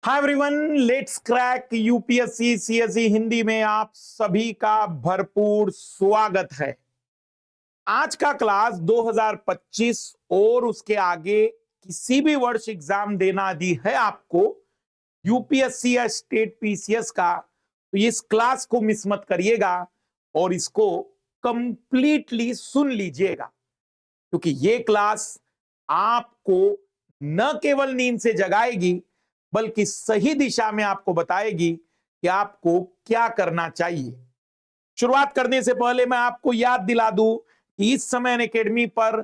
Hi everyone, let's crack UPSC CSE Hindi में आप सभी का भरपूर स्वागत है। आज का क्लास 2025 और उसके आगे किसी भी वर्ष एग्जाम देना यदि है आपको, यूपीएससी या स्टेट पीसीएस का, तो इस क्लास को मिस मत करिएगा और इसको कंप्लीटली सुन लीजिएगा, क्योंकि ये क्लास आपको न केवल नींद से जगाएगी बल्कि सही दिशा में आपको बताएगी कि आपको क्या करना चाहिए। शुरुआत करने से पहले मैं आपको याद दिला दूं कि इस समय अनअकैडमी पर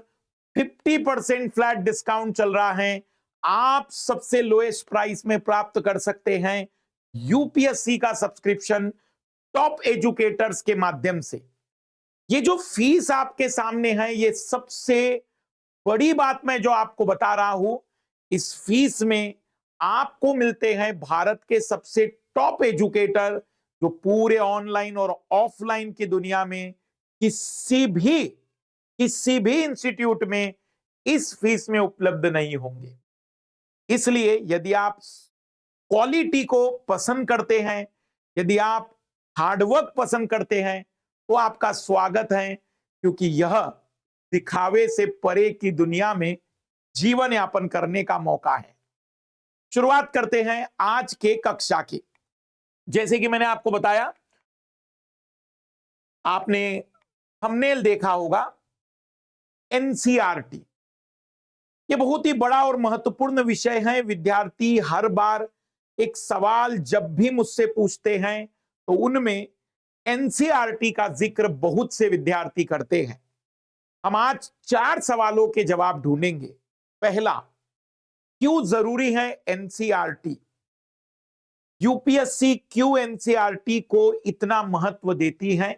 50% फ्लैट डिस्काउंट चल रहा है। आप सबसे लोएस्ट प्राइस में प्राप्त कर सकते हैं यूपीएससी का सब्सक्रिप्शन टॉप एजुकेटर्स के माध्यम से। ये जो फीस आपके सामने है, ये सबसे बड़ी बात मैं जो आपको बता रहा हूं, इस फीस में आपको मिलते हैं भारत के सबसे टॉप एजुकेटर, जो पूरे ऑनलाइन और ऑफलाइन की दुनिया में किसी भी इंस्टीट्यूट में इस फीस में उपलब्ध नहीं होंगे। इसलिए यदि आप क्वालिटी को पसंद करते हैं, यदि आप हार्डवर्क पसंद करते हैं, तो आपका स्वागत है, क्योंकि यह दिखावे से परे की दुनिया में जीवन यापन करने का मौका है। शुरुआत करते हैं आज के कक्षा की। जैसे कि मैंने आपको बताया, आपने थंबनेल देखा होगा, एनसीईआरटी ये बहुत ही बड़ा और महत्वपूर्ण विषय है। विद्यार्थी हर बार एक सवाल जब भी मुझसे पूछते हैं तो उनमें एनसीईआरटी का जिक्र बहुत से विद्यार्थी करते हैं। हम आज 4 सवालों के जवाब ढूंढेंगे। पहला, क्यों जरूरी है एनसीईआरटी? यूपीएससी क्यों एनसीईआरटी को इतना महत्व देती है?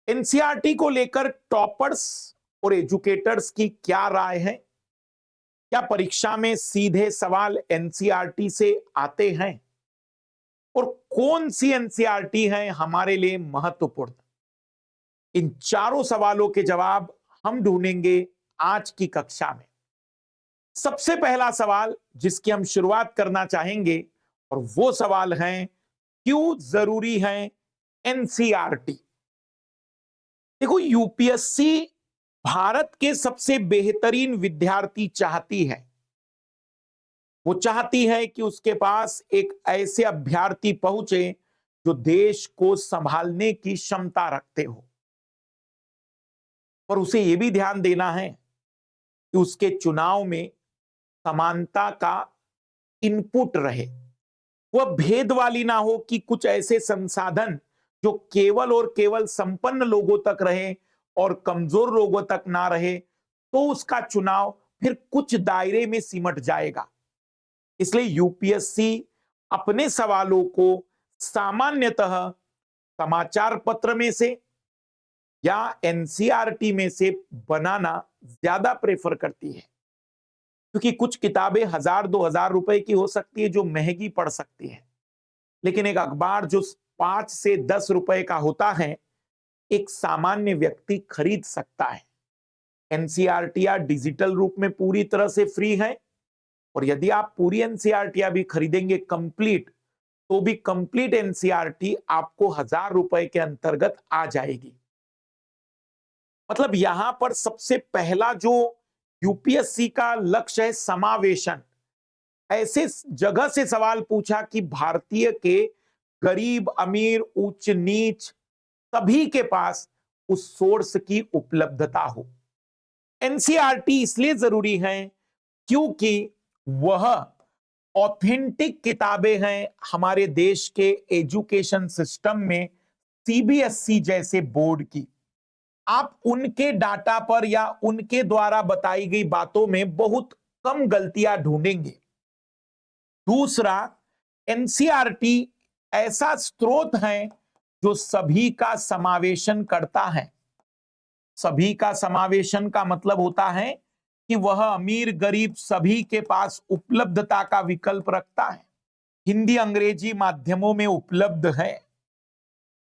एनसीईआरटी को लेकर टॉपर्स और एजुकेटर्स की क्या राय है? क्या परीक्षा में सीधे सवाल एनसीईआरटी से आते हैं? और कौन सी एनसीईआरटी है हमारे लिए महत्वपूर्ण? इन चारों सवालों के जवाब हम ढूंढेंगे आज की कक्षा में। सबसे पहला सवाल जिसकी हम शुरुआत करना चाहेंगे, और वो सवाल है, क्यों जरूरी है एनसीईआरटी? देखो, यूपीएससी भारत के सबसे बेहतरीन विद्यार्थी चाहती है। वो चाहती है कि उसके पास एक ऐसे अभ्यर्थी पहुंचे जो देश को संभालने की क्षमता रखते हो, पर उसे यह भी ध्यान देना है कि उसके चुनाव में समानता का इनपुट रहे। वह भेद वाली ना हो कि कुछ ऐसे संसाधन जो केवल और केवल संपन्न लोगों तक रहे और कमजोर लोगों तक ना रहे, तो उसका चुनाव फिर कुछ दायरे में सिमट जाएगा। इसलिए यूपीएससी अपने सवालों को सामान्यतः समाचार पत्र में से या एनसीईआरटी में से बनाना ज्यादा प्रेफर करती है, क्योंकि कुछ किताबें 1000-2000 रुपए की हो सकती है जो महंगी पड़ सकती है, लेकिन एक अखबार जो 5 से 10 रुपए का होता है, एक सामान्य व्यक्ति खरीद सकता है। एनसीईआरटी डिजिटल रूप में पूरी तरह से फ्री है, और यदि आप पूरी एनसीईआरटी भी खरीदेंगे कंप्लीट, तो भी कंप्लीट एनसीईआरटी आपको 1000 रुपए के अंतर्गत आ जाएगी। मतलब यहां पर सबसे पहला जो यूपीएससी का लक्ष्य है, समावेशन। ऐसे जगह से सवाल पूछा कि भारतीय के गरीब, अमीर, उच्च नीच सभी के पास उस सोर्स की उपलब्धता हो। एनसीईआरटी इसलिए जरूरी है क्योंकि वह ऑथेंटिक किताबें हैं हमारे देश के एजुकेशन सिस्टम में, सीबीएसई जैसे बोर्ड की। आप उनके डाटा पर या उनके द्वारा बताई गई बातों में बहुत कम गलतियां ढूंढेंगे। दूसरा, एनसीईआरटी ऐसा स्रोत है जो सभी का समावेशन करता है। सभी का समावेशन का मतलब होता है कि वह अमीर गरीब सभी के पास उपलब्धता का विकल्प रखता है। हिंदी अंग्रेजी माध्यमों में उपलब्ध है।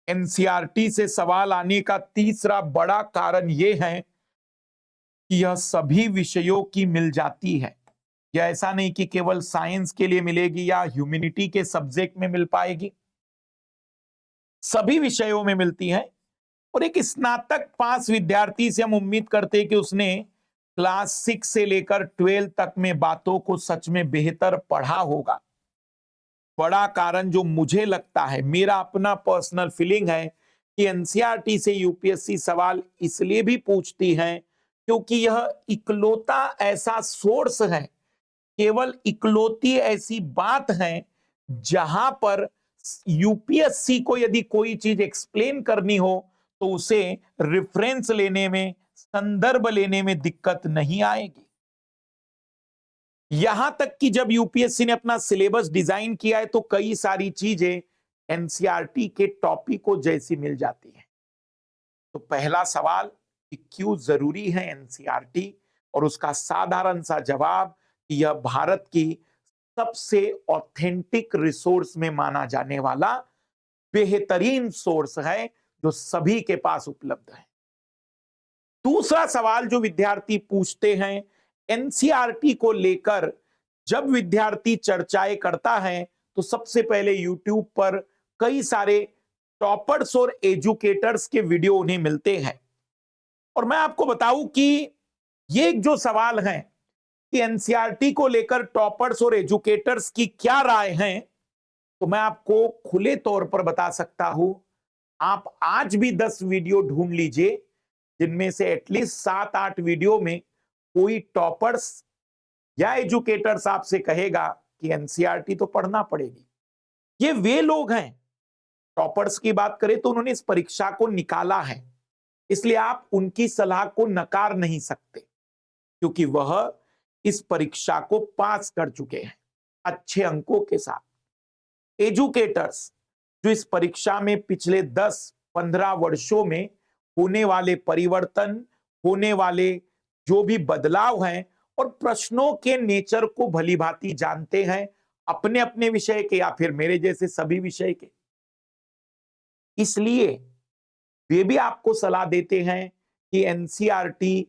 एनसीईआरटी से सवाल आने का तीसरा बड़ा कारण यह है कि यह सभी विषयों की मिल जाती है। या ऐसा नहीं कि केवल साइंस के लिए मिलेगी या ह्यूमैनिटी के सब्जेक्ट में मिल पाएगी, सभी विषयों में मिलती है। और एक स्नातक पास विद्यार्थी से हम उम्मीद करते हैं कि उसने क्लास 6 से लेकर 12 तक में बातों को सच में बेहतर पढ़ा होगा। बड़ा कारण जो मुझे लगता है, मेरा अपना पर्सनल फीलिंग है कि एनसीईआरटी से यूपीएससी सवाल इसलिए भी पूछती है क्योंकि यह इकलौता ऐसा सोर्स है, केवल इकलौती ऐसी बात है जहां पर यूपीएससी को यदि कोई चीज एक्सप्लेन करनी हो तो उसे रेफरेंस लेने में, संदर्भ लेने में दिक्कत नहीं आएगी। यहां तक कि जब यूपीएससी ने अपना सिलेबस डिजाइन किया है तो कई सारी चीजें एनसीईआरटी के टॉपिकों जैसी मिल जाती हैं। तो पहला सवाल कि क्यों जरूरी है एनसीईआरटी, और उसका साधारण सा जवाब कि यह भारत की सबसे ऑथेंटिक रिसोर्स में माना जाने वाला बेहतरीन सोर्स है जो सभी के पास उपलब्ध है। दूसरा सवाल जो विद्यार्थी पूछते हैं एनसीईआरटी को लेकर, जब विद्यार्थी चर्चाएं करता है तो सबसे पहले यूट्यूब पर कई सारे टॉपर्स और एजुकेटर्स के वीडियो उन्हें मिलते हैं। और मैं आपको बताऊं कि ये जो सवाल है कि एनसीईआरटी को लेकर टॉपर्स और एजुकेटर्स की क्या राय है, तो मैं आपको खुले तौर पर बता सकता हूं, आप आज भी 10 वीडियो ढूंढ लीजिए जिनमें से एटलीस्ट 7-8 वीडियो में कोई टॉपर्स या एजुकेटर्स आपसे कहेगा कि एनसीईआरटी तो पढ़ना पड़ेगी। ये वे लोग हैं, टॉपर्स की बात करें तो उन्होंने इस परीक्षा को निकाला है, इसलिए आप उनकी सलाह को नकार नहीं सकते क्योंकि वह इस परीक्षा को पास कर चुके हैं अच्छे अंकों के साथ। एजुकेटर्स जो इस परीक्षा में पिछले 10-15 वर्षों में होने वाले परिवर्तन, होने वाले जो भी बदलाव हैं और प्रश्नों के नेचर को भलीभांति जानते हैं, अपने अपने विषय के या फिर मेरे जैसे सभी विषय के, इसलिए वे भी आपको सलाह देते हैं कि एनसीईआरटी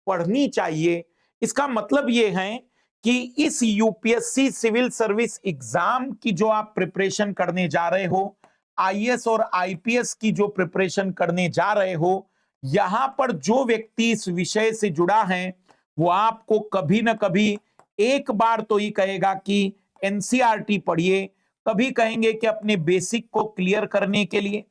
पढ़नी चाहिए। इसका मतलब यह है कि इस यूपीएससी सिविल सर्विस एग्जाम की जो आप प्रिपरेशन करने जा रहे हो, आईएएस और आईपीएस की जो प्रिपरेशन करने जा रहे हो, यहां पर जो व्यक्ति इस विषय से जुड़ा है वो आपको कभी ना कभी एक बार तो ही कहेगा कि एनसीईआरटी पढ़िए, कभी कहेंगे कि अपने बेसिक को क्लियर करने के लिए,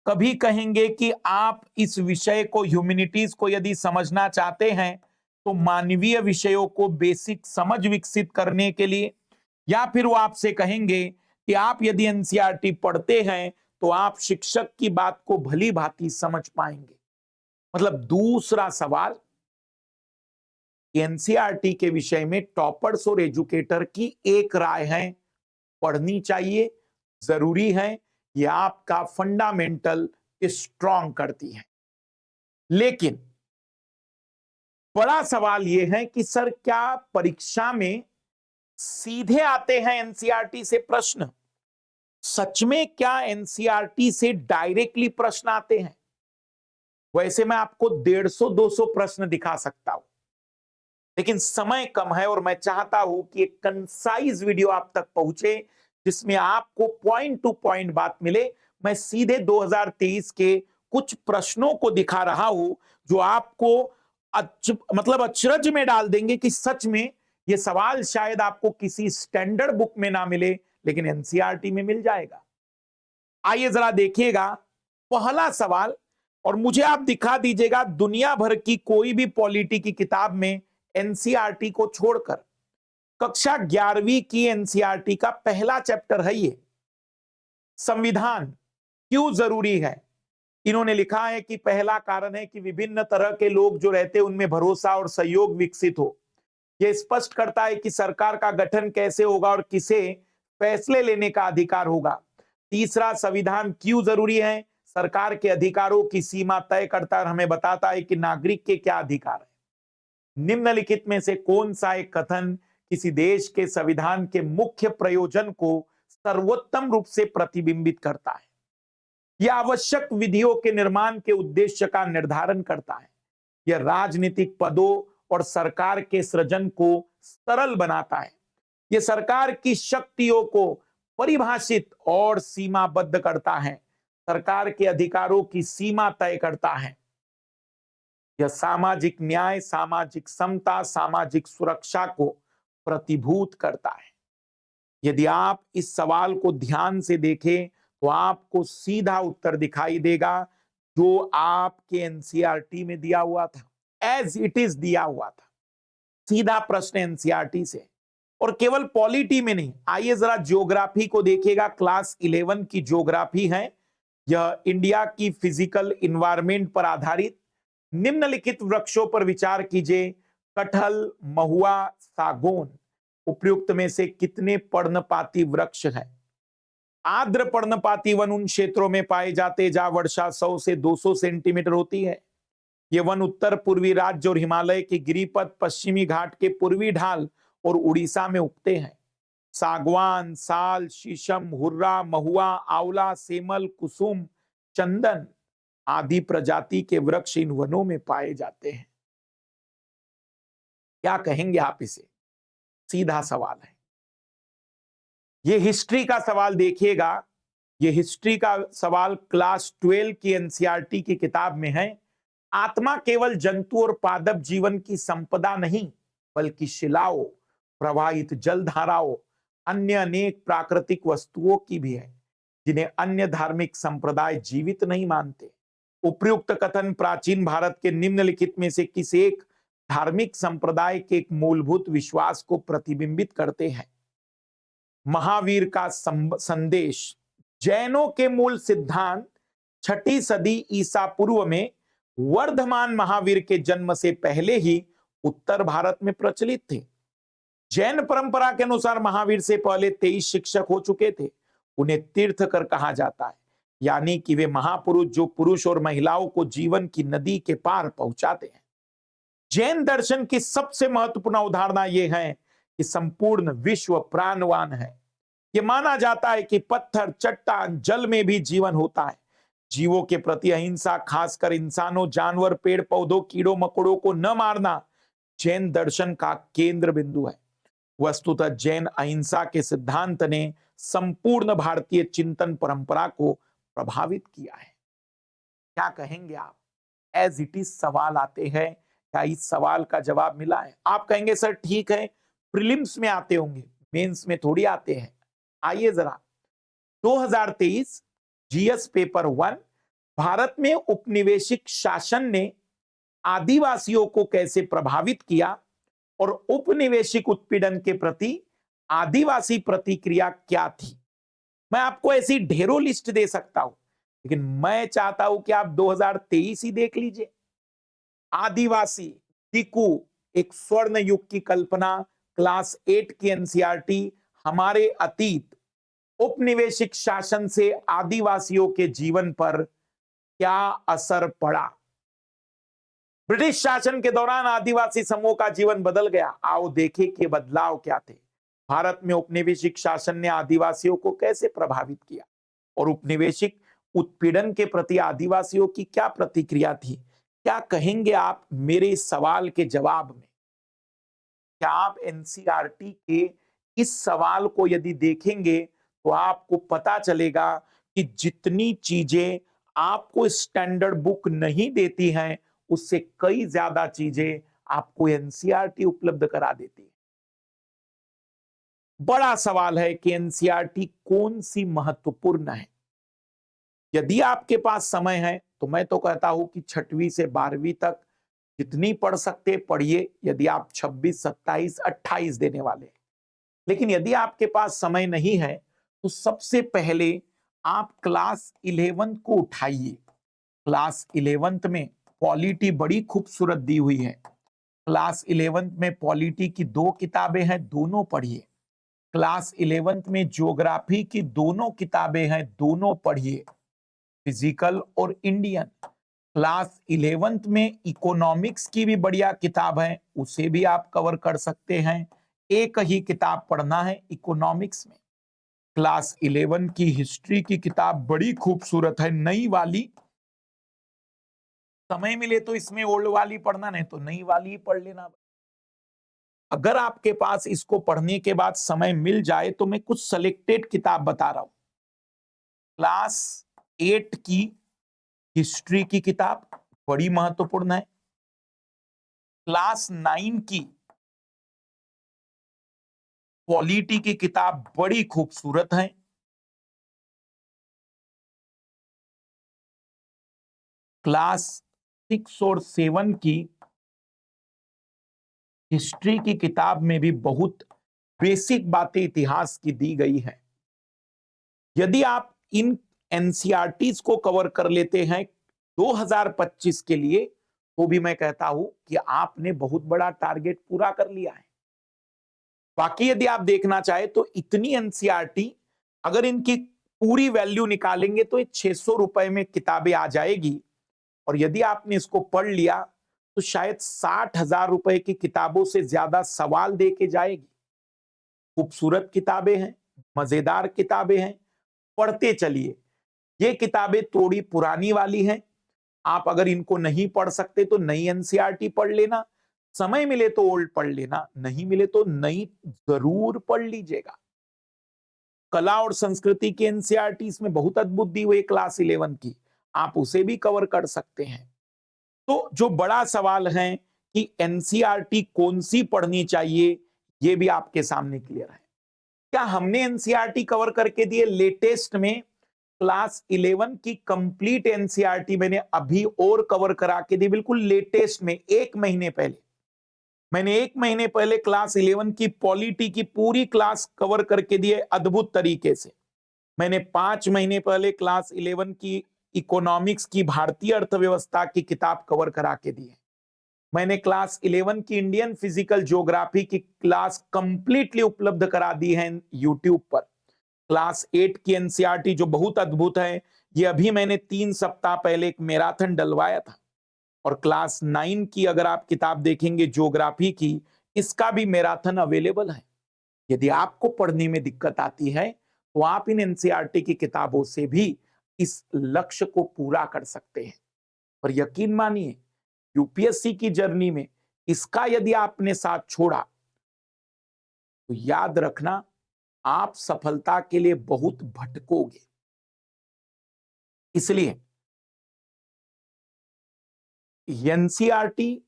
कभी कहेंगे कि आप इस विषय को, ह्यूमैनिटीज को यदि समझना चाहते हैं तो मानवीय विषयों को बेसिक समझ विकसित करने के लिए, या फिर वो आपसे कहेंगे कि आप यदि एनसीईआरटी पढ़ते हैं तो आप शिक्षक की बात को भली भांति समझ पाएंगे। मतलब दूसरा सवाल, एनसीईआरटी के विषय में टॉपर्स और एजुकेटर की एक राय है, पढ़नी चाहिए, जरूरी है, यह आपका फंडामेंटल स्ट्रांग करती है। लेकिन बड़ा सवाल यह है कि सर क्या परीक्षा में सीधे आते हैं एनसीईआरटी से प्रश्न? सच में क्या एनसीईआरटी से डायरेक्टली प्रश्न आते हैं? वैसे मैं आपको 150-200 प्रश्न दिखा सकता हूं, लेकिन समय कम है और मैं चाहता हूं कि एक कंसाइज वीडियो आप तक पहुंचे जिसमें आपको पॉइंट टू पॉइंट बात मिले। मैं सीधे 2023 के कुछ प्रश्नों को दिखा रहा हूं जो आपको मतलब अचरज में डाल देंगे कि सच में ये सवाल शायद आपको किसी स्टैंडर्ड बुक में ना मिले लेकिन एनसीईआरटी में मिल जाएगा। आइए जरा देखिएगा पहला सवाल, और मुझे आप दिखा दीजिएगा दुनिया भर की कोई भी पॉलिटी की किताब में एनसीईआरटी को छोड़कर। कक्षा 11वीं की एनसीईआरटी का पहला चैप्टर है ये, संविधान क्यों जरूरी है। इन्होंने लिखा है कि पहला कारण है कि विभिन्न तरह के लोग जो रहते हैं उनमें भरोसा और सहयोग विकसित हो। यह स्पष्ट करता है कि सरकार का गठन कैसे होगा और किसे फैसले लेने का अधिकार होगा। तीसरा, संविधान क्यों जरूरी है, सरकार के अधिकारों की सीमा तय करता है और हमें बताता है कि नागरिक के क्या अधिकार है। निम्नलिखित में से कौन सा एक कथन किसी देश के संविधान के मुख्य प्रयोजन को सर्वोत्तम रूप से प्रतिबिंबित करता है? यह आवश्यक विधियों के निर्माण के उद्देश्य का निर्धारण करता है। यह राजनीतिक पदों और सरकार के सृजन को सरल बनाता है। ये सरकार की शक्तियों को परिभाषित और सीमाबद्ध करता है, सरकार के अधिकारों की सीमा तय करता है। यह सामाजिक न्याय, सामाजिक समता, सामाजिक सुरक्षा को प्रतिभूत करता है। यदि आप इस सवाल को ध्यान से देखें तो आपको सीधा उत्तर दिखाई देगा जो आपके एनसीईआरटी में दिया हुआ था, एज इट इज दिया हुआ था। सीधा प्रश्न एनसीईआरटी से, और केवल पॉलिटी में नहीं। आइए जरा ज्योग्राफी को देखिएगा, क्लास 11 की ज्योग्राफी है। यह इंडिया की फिजिकल इन्वायरमेंट पर आधारित निम्नलिखित वृक्षों पर विचार कीजिए। कटहल, महुआ, सागौन उपयुक्त में से कितने पर्णपाती वृक्ष हैं? आर्द्र पर्णपाती वन उन क्षेत्रों में पाए जाते जहां वर्षा 100 से 200 सेंटीमीटर होती है। ये वन उत्तर पूर्वी राज्य और हिमालय के गिरिपथ, पश्चिमी घाट के पूर्वी ढाल और उड़ीसा में उगते हैं। सागवान, साल, शीशम, हुर्रा, महुआ, आंवला, सेमल, कुसुम, चंदन आदि प्रजाति के वृक्ष इन वनों में पाए जाते हैं। क्या कहेंगे आप इसे? सीधा सवाल है। ये हिस्ट्री का सवाल देखिएगा, ये हिस्ट्री का सवाल क्लास 12 की एनसीईआरटी की किताब में है। आत्मा केवल जंतु और पादप जीवन की संपदा नहीं, बल्कि शिलाओं, प्रवाहित जलधाराओं, अन्य अनेक प्राकृतिक वस्तुओं की भी है, जिन्हें अन्य धार्मिक संप्रदाय जीवित नहीं मानते। उपयुक्त कथन प्राचीन भारत के निम्नलिखित में से किसी एक धार्मिक संप्रदाय के एक मूलभूत विश्वास को प्रतिबिंबित करते हैं? महावीर का संदेश। जैनों के मूल सिद्धांत 6ठी सदी ईसा पूर्व में वर्धमान महावीर के जन्म से पहले ही उत्तर भारत में प्रचलित थे। जैन परंपरा के अनुसार महावीर से पहले 23 शिक्षक हो चुके थे। उन्हें तीर्थकर कहा जाता है, यानी कि वे महापुरुष जो पुरुष और महिलाओं को जीवन की नदी के पार पहुंचाते हैं। जैन दर्शन की सबसे महत्वपूर्ण अवधारणा यह है कि संपूर्ण विश्व प्राणवान है। यह माना जाता है कि पत्थर, चट्टान, जल में भी जीवन होता है। जीवों के प्रति अहिंसा, खासकर इंसानों, जानवर, पेड़ पौधों, कीड़ों मकोड़ों को न मारना जैन दर्शन का केंद्र बिंदु है। वस्तुतः जैन अहिंसा के सिद्धांत ने संपूर्ण भारतीय चिंतन परंपरा को प्रभावित किया है। क्या कहेंगे आप? एज इट इज सवाल आते हैं, क्या इस सवाल का जवाब मिला है? आप कहेंगे सर ठीक है, प्रीलिम्स में आते होंगे, मेंस में थोड़ी आते हैं। आइए जरा 2023 जीएस पेपर 1, भारत में उपनिवेशिक शासन ने आदिवासियों को कैसे प्रभावित किया और उपनिवेशिक उत्पीड़न के प्रति आदिवासी प्रतिक्रिया क्या थी? मैं आपको ऐसी ढेरों लिस्ट दे सकता हूं, लेकिन मैं चाहता हूं कि आप 2023 ही देख लीजिए। आदिवासी, दिकू, एक स्वर्ण युग की कल्पना, क्लास 8 की एनसीईआरटी, हमारे अतीत, उपनिवेशिक शासन से आदिवासियों के जीवन पर क्या असर पड़ा? ब्रिटिश शासन के दौरान आदिवासी समूह का जीवन बदल गया। आओ देखें कि बदलाव क्या थे। भारत में उपनिवेशिक शासन ने आदिवासियों को कैसे प्रभावित किया और उपनिवेशिक उत्पीड़न के प्रति आदिवासियों की क्या प्रतिक्रिया थी? क्या कहेंगे आप मेरे इस सवाल के जवाब में? क्या आप एनसीईआरटी के इस सवाल को यदि देखेंगे तो आपको पता चलेगा कि जितनी चीजें आपको स्टैंडर्ड बुक नहीं देती हैं, उससे कई ज्यादा चीजें आपको एनसीईआरटी उपलब्ध करा देती है। बड़ा सवाल है कि एनसीईआरटी कौन सी महत्वपूर्ण है। यदि आपके पास समय है तो मैं तो कहता हूं कि 6वीं से 12वीं तक जितनी पढ़ सकते पढ़िए, यदि आप 26, 27, 28 देने वाले। लेकिन यदि आपके पास समय नहीं है तो सबसे पहले आप क्लास 11 को उठाइए। क्लास 11 में पॉलिटी बड़ी खूबसूरत दी हुई है। क्लास 11 में पॉलिटी की 2 किताबें हैं, दोनों पढ़िए। क्लास 11 में ज्योग्राफी की दोनों किताबें हैं, दोनों पढ़िए, फिजिकल और इंडियन। क्लास 11 में इकोनॉमिक्स की भी बढ़िया किताब है, उसे भी आप कवर कर सकते हैं। एक ही किताब पढ़ना है इकोनॉमिक्स में। क्लास 11 की हिस्ट्री की किताब बड़ी खूबसूरत है, नई वाली। समय मिले तो इसमें ओल्ड वाली पढ़ना, नहीं तो नई वाली ही पढ़ लेना। अगर आपके पास इसको पढ़ने के बाद समय मिल जाए तो मैं कुछ सेलेक्टेड किताब बता रहा हूं। क्लास 8 की हिस्ट्री की किताब बड़ी महत्वपूर्ण है। क्लास 9 की पॉलिटी की किताब बड़ी खूबसूरत है। क्लास 6 और 7 की हिस्ट्री की किताब में भी बहुत बेसिक बातें इतिहास की दी गई है। यदि आप इन एनसीईआरटीज को कवर कर लेते हैं 2025 के लिए, तो भी मैं कहता हूं कि आपने बहुत बड़ा टारगेट पूरा कर लिया है। बाकी यदि आप देखना चाहे तो इतनी एनसीईआरटी, अगर इनकी पूरी वैल्यू निकालेंगे तो ये 600 रुपए में किताबें आ जाएगी। और यदि आपने इसको पढ़ लिया तो शायद 60,000 रुपए की किताबों से ज्यादा सवाल दे के जाएगी। खूबसूरत किताबें हैं, मजेदार किताबें हैं, पढ़ते चलिए। ये किताबें थोड़ी पुरानी वाली हैं। आप अगर इनको नहीं पढ़ सकते तो नई एनसीईआरटी पढ़ लेना, समय मिले तो ओल्ड पढ़ लेना, नहीं मिले तो नई जरूर पढ़ लीजिएगा। कला और संस्कृति की एनसीईआरटी इसमें बहुत अद्भुत दी हुई क्लास 11 की, आप उसे भी कवर कर सकते हैं। तो जो बड़ा सवाल है कि एनसीईआरटी कौन सी पढ़नी चाहिए, ये भी आपके सामने क्लियर है। क्या हमने एनसीईआरटी कवर करके दिए? लेटेस्ट में क्लास 11 की कंप्लीट एनसीईआरटी मैंने अभी और कवर करा के दी, बिल्कुल लेटेस्ट में 1 महीने पहले। मैंने 1 महीने पहले क्लास 11 की पॉलिटी की पूरी क्लास कवर करके दी है अद्भुत तरीके से। मैंने 5 महीने पहले क्लास 11 की इकोनॉमिक्स की भारतीय अर्थव्यवस्था की किताब कवर करा के दी है। मैंने क्लास 11 की इंडियन फिजिकल ज्योग्राफी की क्लास कंप्लीटली उपलब्ध करा दी है यूट्यूब पर। क्लास 8 की एनसीईआरटी जो बहुत अद्भुत है, ये अभी मैंने 3 सप्ताह पहले एक मैराथन डलवाया था। और क्लास 9 की अगर आप किताब देखेंगे ज्योग्राफी की, इसका भी मैराथन अवेलेबल है। यदि आपको पढ़ने में दिक्कत आती है तो आप इन एनसीईआरटी की किताबों से भी इस लक्ष्य को पूरा कर सकते हैं। पर यकीन मानिए, यूपीएससी की जर्नी में इसका यदि आपने साथ छोड़ा तो याद रखना, आप सफलता के लिए बहुत भटकोगे। इसलिए एनसीईआरटी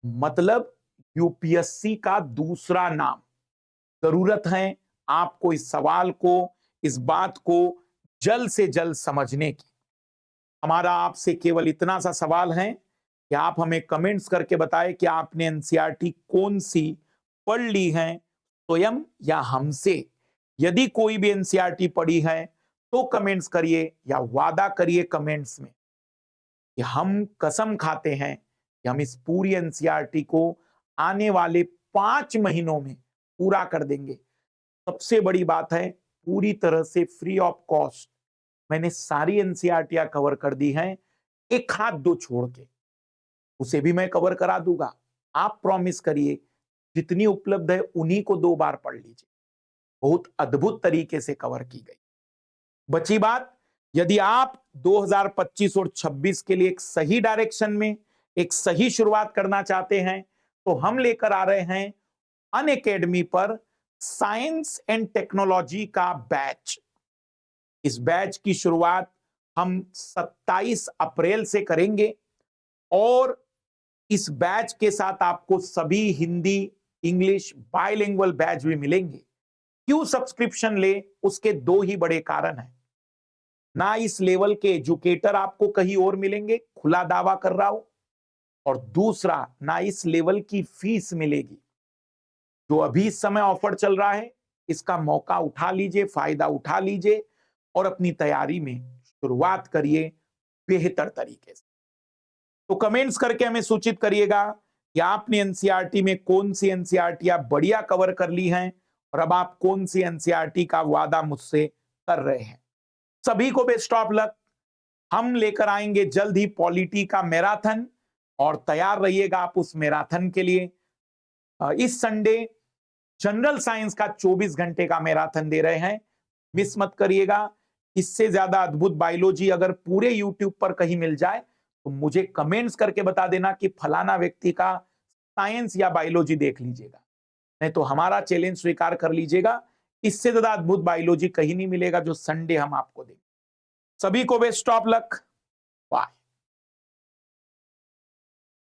मतलब यूपीएससी का दूसरा नाम। जरूरत है आपको इस सवाल को, इस बात को जल्द से जल्द समझने की। हमारा आपसे केवल इतना सा सवाल है कि आप हमें कमेंट्स करके बताएं कि आपने एनसीईआरटी कौन सी पढ़ ली है, स्वयं या हमसे। यदि कोई भी एनसीईआरटी पढ़ी है तो कमेंट्स करिए या वादा करिए कमेंट्स में कि हम कसम खाते हैं कि हम इस पूरी एनसीईआरटी को आने वाले 5 महीनों में पूरा कर देंगे। सबसे बड़ी बात है, पूरी तरह से फ्री ऑफ कॉस्ट मैंने सारी एनसीईआरटीयां कवर कर दी हैं, एक हाथ दो छोड़ के। उसे भी मैं कवर करा दूंगा। आप प्रॉमिस करिए, जितनी उपलब्ध है उन्हीं को 2 बार पढ़ लीजिए। बहुत अद्भुत तरीके से कवर की गई। बची बात, यदि आप 2025 और 26 के लिए एक सही डायरेक्शन में एक सही शुरुआत करना चाहते हैं तो हम लेकर आ रहे हैं अनअकैडमी पर साइंस एंड टेक्नोलॉजी का बैच। इस बैच की शुरुआत हम 27 अप्रैल से करेंगे और इस बैच के साथ आपको सभी हिंदी इंग्लिश बाइलिंगुअल बैच भी मिलेंगे। क्यों सब्सक्रिप्शन ले? उसके 2 ही बड़े कारण हैं। ना इस लेवल के एजुकेटर आपको कहीं और मिलेंगे, खुला दावा कर रहा हूं। और दूसरा, ना इस लेवल की फीस मिलेगी। जो अभी इस समय ऑफर चल रहा है, इसका मौका उठा लीजिए, फायदा उठा लीजिए और अपनी तैयारी में शुरुआत करिए बेहतर तरीके से। तो कमेंट्स करके हमें सूचित करिएगा कि आपने एनसीईआरटी में कौन सी एनसीईआरटी आप बढ़िया कवर कर ली हैं और अब आप कौन सी एनसीईआरटी का वादा मुझसे कर रहे हैं। सभी को बेस्ट ऑफ लक। हम लेकर आएंगे जल्द ही पॉलिटी का मैराथन और तैयार रहिएगा आप उस मैराथन के लिए। इस संडे जनरल साइंस का 24 घंटे का मैराथन दे रहे हैं, मिस मत करिएगा। इससे ज्यादा अद्भुत बायोलॉजी अगर पूरे यूट्यूब पर कहीं मिल जाए तो मुझे कमेंट्स करके बता देना कि फलाना व्यक्ति का साइंस या बायोलॉजी देख लीजिएगा। नहीं तो हमारा चैलेंज स्वीकार कर लीजिएगा, इससे ज्यादा अद्भुत बायोलॉजी कहीं नहीं मिलेगा जो संडे हम आपको दें। सभी को बेस्ट ऑफ लक।